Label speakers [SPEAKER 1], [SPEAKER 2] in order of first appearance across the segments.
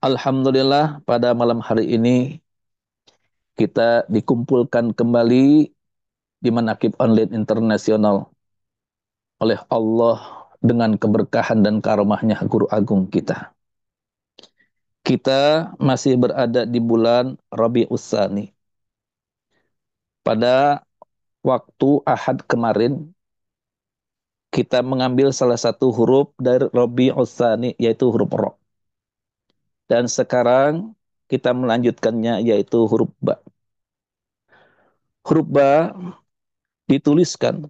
[SPEAKER 1] Alhamdulillah pada malam hari ini kita dikumpulkan kembali di Manaqib Online Internasional oleh Allah dengan keberkahan dan karomahnya Guru Agung kita. Kita masih berada di bulan Rabiul Tsani. Pada waktu Ahad kemarin kita mengambil salah satu huruf dari Rabiul Tsani yaitu huruf Ra. Dan sekarang kita melanjutkannya yaitu huruf Ba. Huruf Ba dituliskan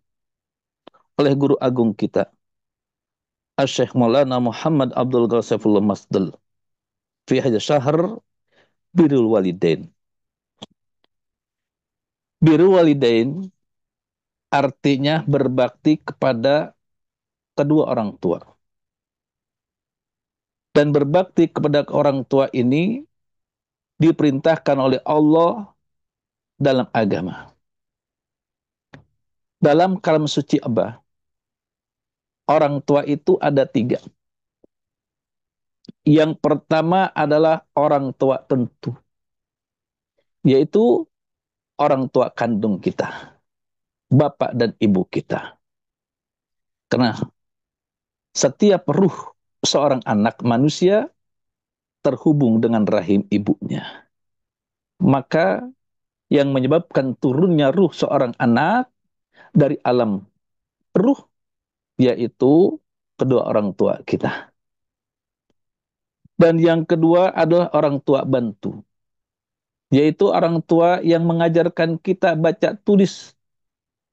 [SPEAKER 1] oleh Guru Agung kita Asy-Syaikh Maulana Muhammad Abdul Ghazafullah Masdal fi hadza syahr birrul walidain. Birrul walidain artinya berbakti kepada kedua orang tua. Dan berbakti kepada orang tua ini diperintahkan oleh Allah dalam agama. Dalam kalam suci Abah, orang tua itu ada tiga. Yang pertama adalah orang tua tentu, yaitu orang tua kandung kita, bapak dan ibu kita. Karena setiap ruh seorang anak manusia terhubung dengan rahim ibunya. Maka yang menyebabkan turunnya ruh seorang anak dari alam ruh yaitu kedua orang tua kita. Dan yang kedua adalah orang tua bantu, yaitu orang tua yang mengajarkan kita baca tulis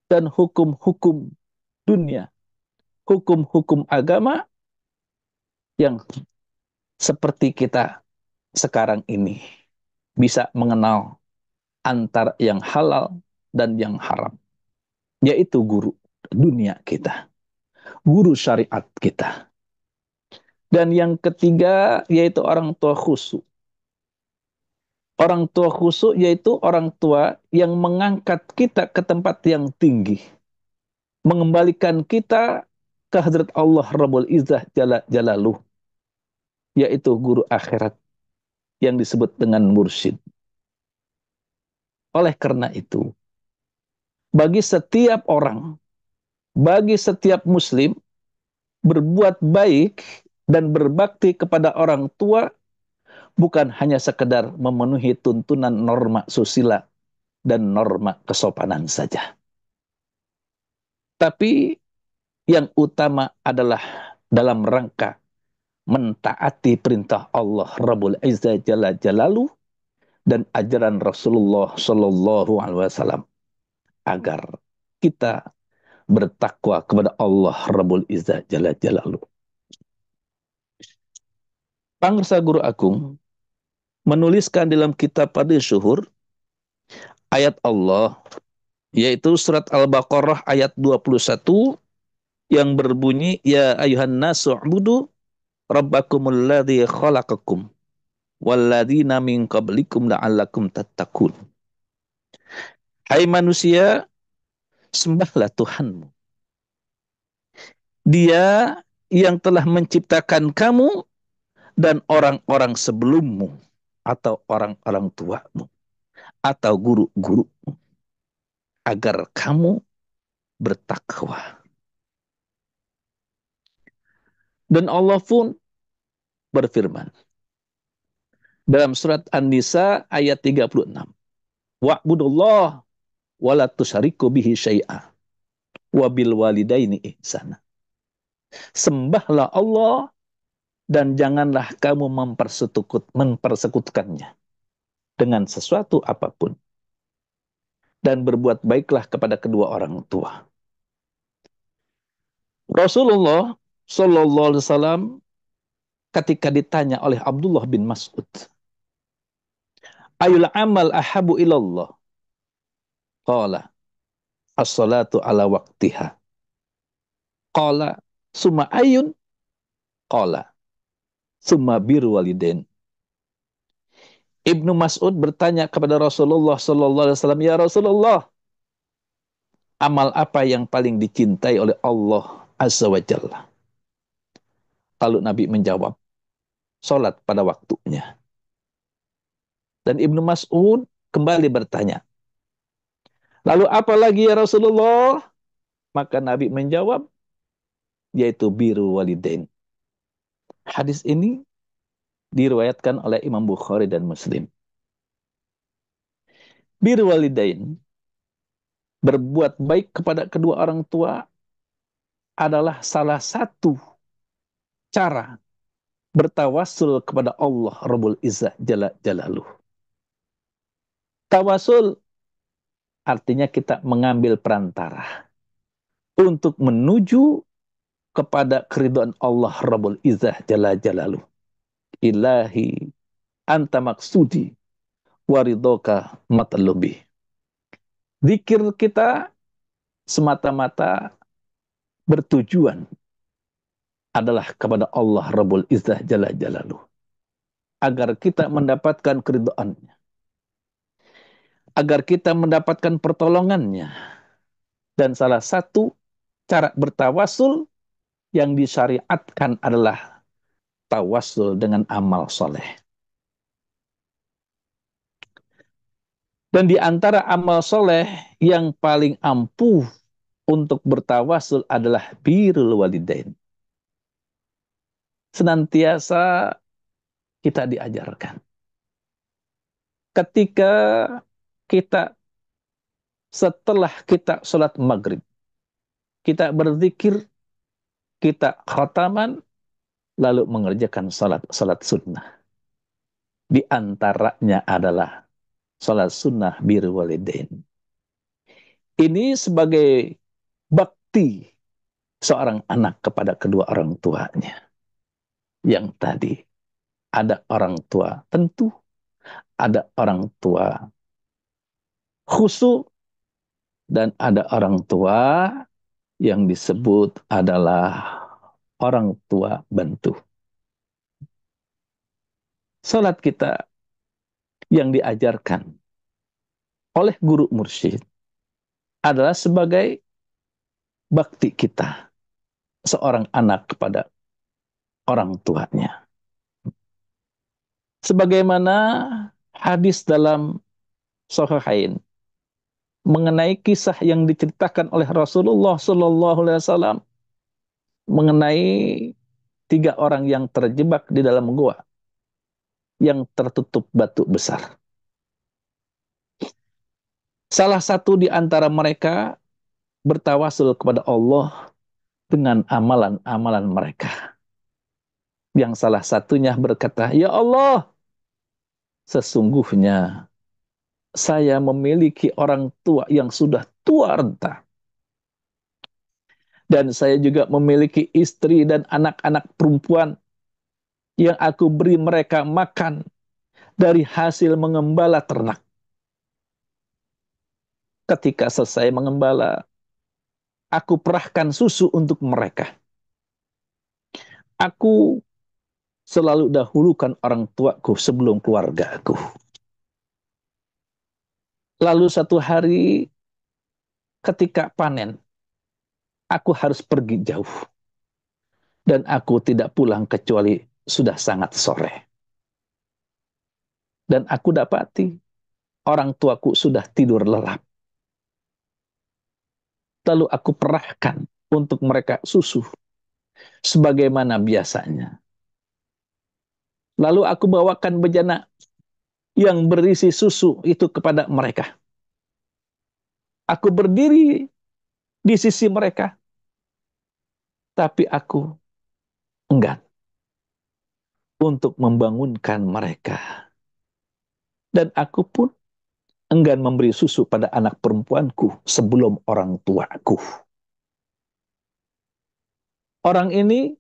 [SPEAKER 1] dan hukum-hukum dunia, hukum-hukum agama yang seperti kita sekarang ini bisa mengenal antara yang halal dan yang haram, yaitu guru dunia kita, guru syariat kita. Dan yang ketiga yaitu orang tua khusyuk. Orang tua khusyuk yaitu orang tua yang mengangkat kita ke tempat yang tinggi, mengembalikan kita ke hadrat Allah Rabbul Izzah Jalla Jalaluh, yaitu guru akhirat yang disebut dengan mursyid. Oleh karena itu, bagi setiap orang, bagi setiap muslim, berbuat baik dan berbakti kepada orang tua bukan hanya sekedar memenuhi tuntunan norma susila dan norma kesopanan saja. Tapi yang utama adalah dalam rangka mentaati perintah Allah Rabbul Izzah Jalla Jalaluh dan ajaran Rasulullah Shallallahu Alaihi Wasallam agar kita bertakwa kepada Allah Rabbul Izzah Jalla Jalaluh. Pangsa Guru Agung menuliskan dalam kitab Fadhil Syuhur ayat Allah, yaitu surat Al-Baqarah ayat 21 yang berbunyi, Ya ayuhan nasu ubudu rabbakumul ladzi khalaqakum walladzina min qablikum la'allakum tattaqun. Hai manusia, sembahlah Tuhanmu. Dia yang telah menciptakan kamu dan orang-orang sebelummu atau orang-orang tuamu atau guru-guru agar kamu bertakwa. Dan Allah pun berfirman dalam surat An-Nisa ayat 36. Wa'budullah wa la tusyriku bihi syai'a wa bil walidaini ihsana. Sembahlah Allah dan janganlah kamu mempersekutukannya dengan sesuatu apapun. Dan berbuat baiklah kepada kedua orang tua. Rasulullah Sallallahu Alaihi Wasallam ketika ditanya oleh Abdullah bin Mas'ud, Ayul amal ahabu ilallah? Qala as-salatu ala waqtiha. Qala summa ayun? Qala summa biru walidain. Ibnu Mas'ud bertanya kepada Rasulullah Sallallahu Alaihi Wasallam, Ya Rasulullah, amal apa yang paling dicintai oleh Allah Azza wa Jalla? Lalu Nabi menjawab, sholat pada waktunya. Dan Ibnu Mas'ud kembali bertanya, lalu apa lagi ya Rasulullah? Maka Nabi menjawab, yaitu biru walidain. Hadis ini diriwayatkan oleh Imam Bukhari dan Muslim. Biru walidain, berbuat baik kepada kedua orang tua adalah salah satu cara bertawasul kepada Allah Rabbul Izzah Jalla Jalaluh. Tawasul artinya kita mengambil perantara untuk menuju kepada keridhaan Allah Rabbul Izzah Jalla Jalaluh. Ilahi anta maksudi waridoka matlubi. Zikir kita semata-mata bertujuan adalah kepada Allah Rabbul Izzah Jalla Jalaluh. Agar kita mendapatkan keridhaannya. Agar kita mendapatkan pertolongannya. Dan salah satu cara bertawasul yang disyariatkan adalah tawasul dengan amal soleh. Dan di antara amal soleh yang paling ampuh untuk bertawasul adalah birrul walidain. Senantiasa kita diajarkan. Ketika kita setelah kita sholat maghrib, kita berzikir, kita khataman, lalu mengerjakan sholat sunnah. Di antaranya adalah sholat sunnah birrul walidain. Ini sebagai bakti seorang anak kepada kedua orang tuanya. Yang tadi ada orang tua tentu, ada orang tua khusyuk, dan ada orang tua yang disebut adalah orang tua bantu. Salat kita yang diajarkan oleh guru mursyid adalah sebagai bakti kita, seorang anak kepada orang tuanya. Sebagaimana hadis dalam Sahihain mengenai kisah yang diceritakan oleh Rasulullah SAW mengenai 3 orang yang terjebak di dalam gua yang tertutup batu besar. Salah satu di antara mereka bertawasul kepada Allah dengan amalan-amalan mereka. Yang salah satunya berkata, "Ya Allah, sesungguhnya saya memiliki orang tua yang sudah tua renta. Dan saya juga memiliki istri dan anak-anak perempuan yang aku beri mereka makan dari hasil mengembala ternak. Ketika selesai mengembala, aku perahkan susu untuk mereka. Aku selalu dahulukan orang tuaku sebelum keluargaku. Lalu satu hari ketika panen, aku harus pergi jauh. Dan aku tidak pulang kecuali sudah sangat sore. Dan aku dapati orang tuaku sudah tidur lelap. Lalu aku perahkan untuk mereka susu sebagaimana biasanya. Lalu aku bawakan bejana yang berisi susu itu kepada mereka. Aku berdiri di sisi mereka, tapi aku enggan untuk membangunkan mereka. Dan aku pun enggan memberi susu pada anak perempuanku sebelum orang tuaku. Orang ini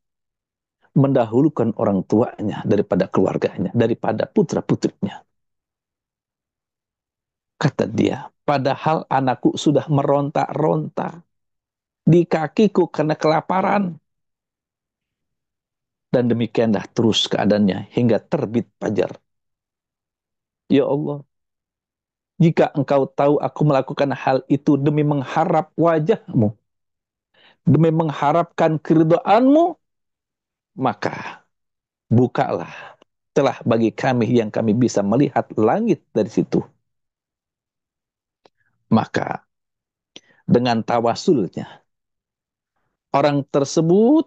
[SPEAKER 1] mendahulukan orang tuanya daripada keluarganya, daripada putra-putrinya. Kata dia, padahal anakku sudah meronta-ronta di kakiku karena kelaparan. Dan demikianlah terus keadaannya hingga terbit fajar. Ya Allah, jika engkau tahu aku melakukan hal itu demi mengharap wajahmu, demi mengharapkan keridhaanmu, maka bukalah telah bagi kami yang kami bisa melihat langit dari situ. Maka dengan tawasulnya orang tersebut,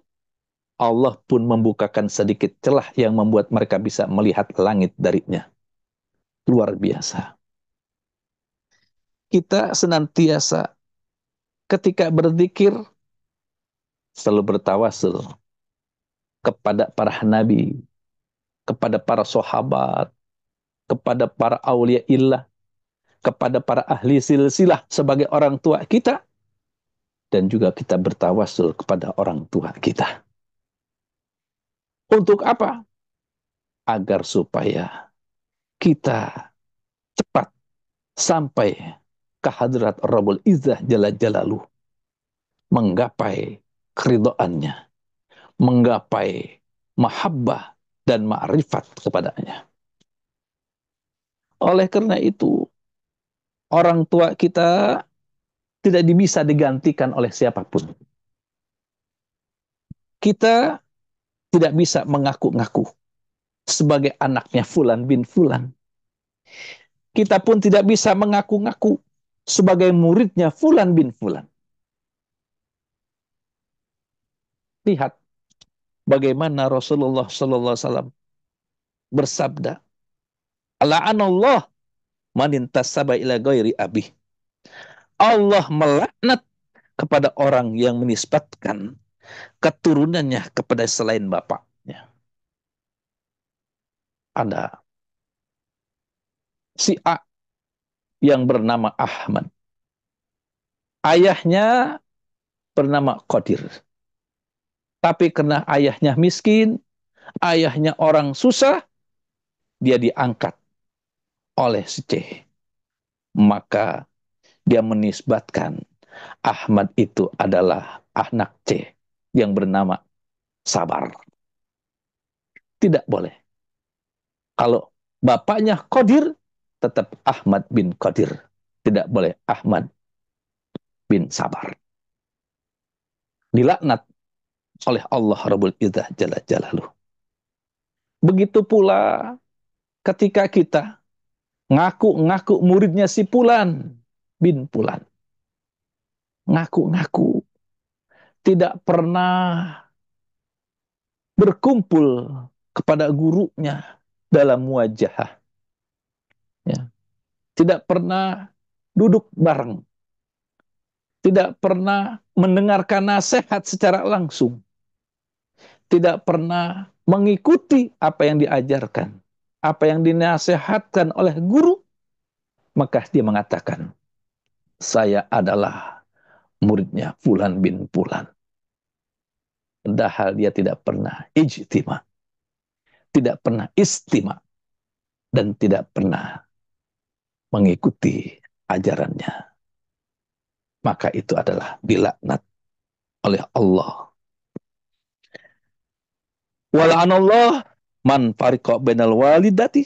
[SPEAKER 1] Allah pun membukakan sedikit celah yang membuat mereka bisa melihat langit darinya. Luar biasa. Kita senantiasa ketika berzikir selalu bertawasul kepada para nabi, kepada para sahabat, kepada para aulia illah, kepada para ahli silsilah sebagai orang tua kita, dan juga kita bertawasul kepada orang tua kita. Untuk apa? Agar supaya kita cepat sampai ke hadrat Rabbul Izzah Jalla Jalaluh, menggapai keridoannya, menggapai mahabbah dan ma'rifat kepadanya. Oleh karena itu, orang tua kita tidak bisa digantikan oleh siapapun. Kita tidak bisa mengaku-ngaku sebagai anaknya Fulan bin Fulan. Kita pun tidak bisa mengaku-ngaku sebagai muridnya Fulan bin Fulan. Lihat bagaimana Rasulullah Sallallahu Alaihi Wasallam bersabda, "La'anallah man intasaba ila ghairi abih." Allah melaknat kepada orang yang menisbatkan keturunannya kepada selain bapaknya. Ada si A yang bernama Ahmad. Ayahnya bernama Qadir. Tapi karena ayahnya miskin, ayahnya orang susah, dia diangkat oleh si C. Maka dia menisbatkan Ahmad itu adalah anak C yang bernama Sabar. Tidak boleh. Kalau bapaknya Qadir, tetap Ahmad bin Qadir. Tidak boleh Ahmad bin Sabar. Dilaknat oleh Allah Rabbul Izzah Jalla Jalaluh. Begitu pula ketika kita ngaku-ngaku muridnya si Pulan bin Pulan. Ngaku-ngaku tidak pernah berkumpul kepada gurunya dalam wajah. Ya. Tidak pernah duduk bareng. Tidak pernah mendengarkan nasihat secara langsung. Tidak pernah mengikuti apa yang diajarkan. Apa yang dinasihatkan oleh guru. Maka dia mengatakan, saya adalah muridnya Fulan bin Fulan. Padahal dia tidak pernah ijtima, tidak pernah istima, dan tidak pernah mengikuti ajarannya. Maka itu adalah dilaknat oleh Allah. Wala'anallah man fariqa bainal walidati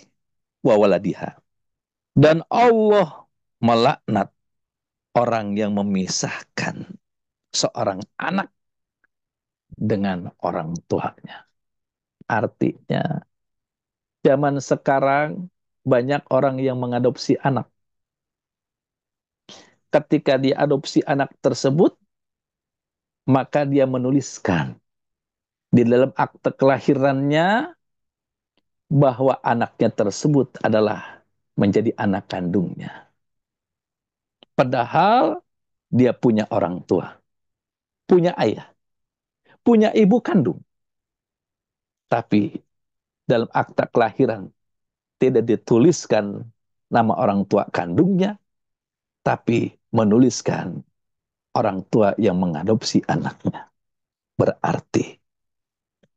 [SPEAKER 1] wa waladiha. Dan Allah melaknat orang yang memisahkan seorang anak dengan orang tuanya. Artinya, zaman sekarang banyak orang yang mengadopsi anak. Ketika diadopsi anak tersebut, maka dia menuliskan di dalam akte kelahirannya bahwa anaknya tersebut adalah menjadi anak kandungnya. Padahal dia punya orang tua, punya ayah, punya ibu kandung. Tapi dalam akta kelahiran tidak dituliskan nama orang tua kandungnya, tapi menuliskan orang tua yang mengadopsi anaknya. Berarti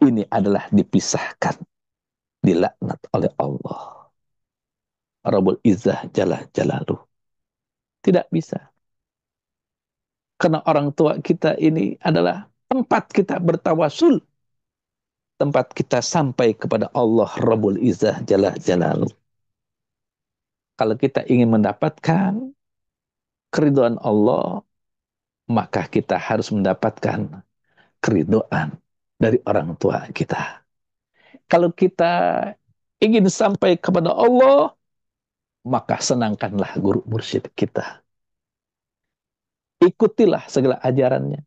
[SPEAKER 1] ini adalah dipisahkan, dilaknat oleh Allah Rabbul Izzah Jalla Jalaluh. Tidak bisa. Karena orang tua kita ini adalah tempat kita bertawasul, tempat kita sampai kepada Allah Rabbul Izzah Jalla Jalaluh. Kalau kita ingin mendapatkan keridhaan Allah, maka kita harus mendapatkan keridhaan dari orang tua kita. Kalau kita ingin sampai kepada Allah, maka senangkanlah guru mursyid kita. Ikutilah segala ajarannya.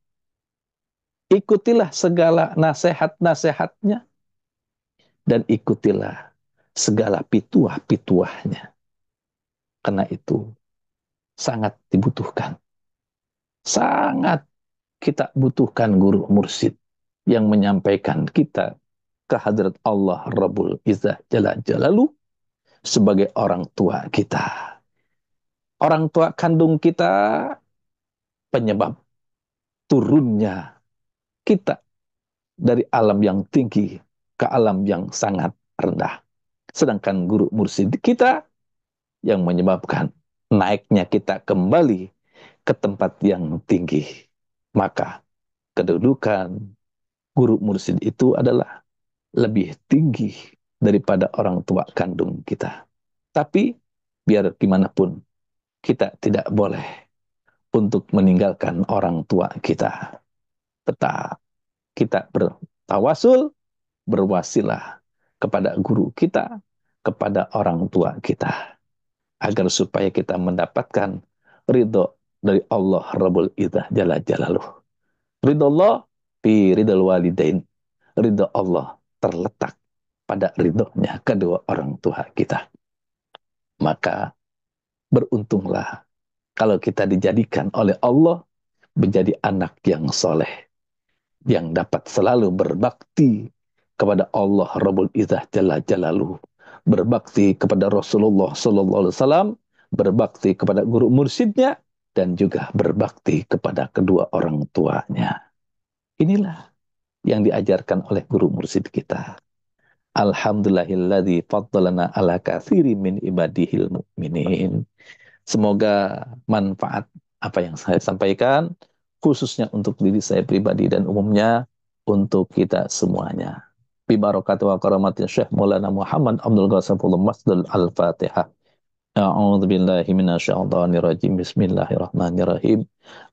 [SPEAKER 1] Ikutilah segala nasihat-nasihatnya. Dan ikutilah segala pituah-pituahnya. Karena itu sangat dibutuhkan. Sangat kita butuhkan guru mursyid yang menyampaikan kita ke hadrat Allah Rabbul Izzah Jalla Jalaluh sebagai orang tua kita. Orang tua kandung kita penyebab turunnya kita dari alam yang tinggi ke alam yang sangat rendah. Sedangkan guru mursyid kita yang menyebabkan naiknya kita kembali ke tempat yang tinggi. Maka kedudukan guru mursyid itu adalah lebih tinggi daripada orang tua kandung kita. Tapi biar gimana pun kita tidak boleh untuk meninggalkan orang tua kita. Tetap kita bertawasul, berwasilah kepada guru kita, kepada orang tua kita. Agar supaya kita mendapatkan ridho dari Allah Rabbul Izzah Jalla Jalaluh. Ridho Allah fi ridhal walidain. Ridho Allah terletak pada ridhonya kedua orang tua kita. Maka beruntunglah kalau kita dijadikan oleh Allah menjadi anak yang soleh, yang dapat selalu berbakti kepada Allah Rabbul Izzah Jalla Jalaluh, berbakti kepada Rasulullah Sallallahu Alaihi Wasallam, berbakti kepada guru mursyidnya, dan juga berbakti kepada kedua orang tuanya. Inilah yang diajarkan oleh guru mursyid kita. Alhamdulillahilladzi faddalana ala katsiri min ibadihil mu'minin. Semoga manfaat apa yang saya sampaikan, khususnya untuk diri saya pribadi dan umumnya untuk kita semuanya. Bi barakati wa karamatin Syekh Maulana Muhammad Abdul Ghazafullah Masdul Al-Fatihah. A'udzu billahi minasyaitonir rajim. Bismillahirrahmanirrahim.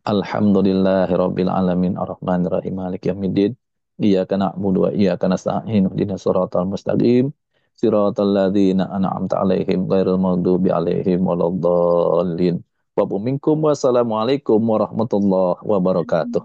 [SPEAKER 1] Alhamdulillahirabbil alamin arrahmanir rahim maliki yaumiddin. Iyyaka na'budu wa iyyaka nasta'in ihdinas siratal mustaqim. Siratal ladzina an'amta 'alaihim ghairil maghdubi 'alaihim waladdallin. Wa minkum wassalamualaikum warahmatullahi wabarakatuh.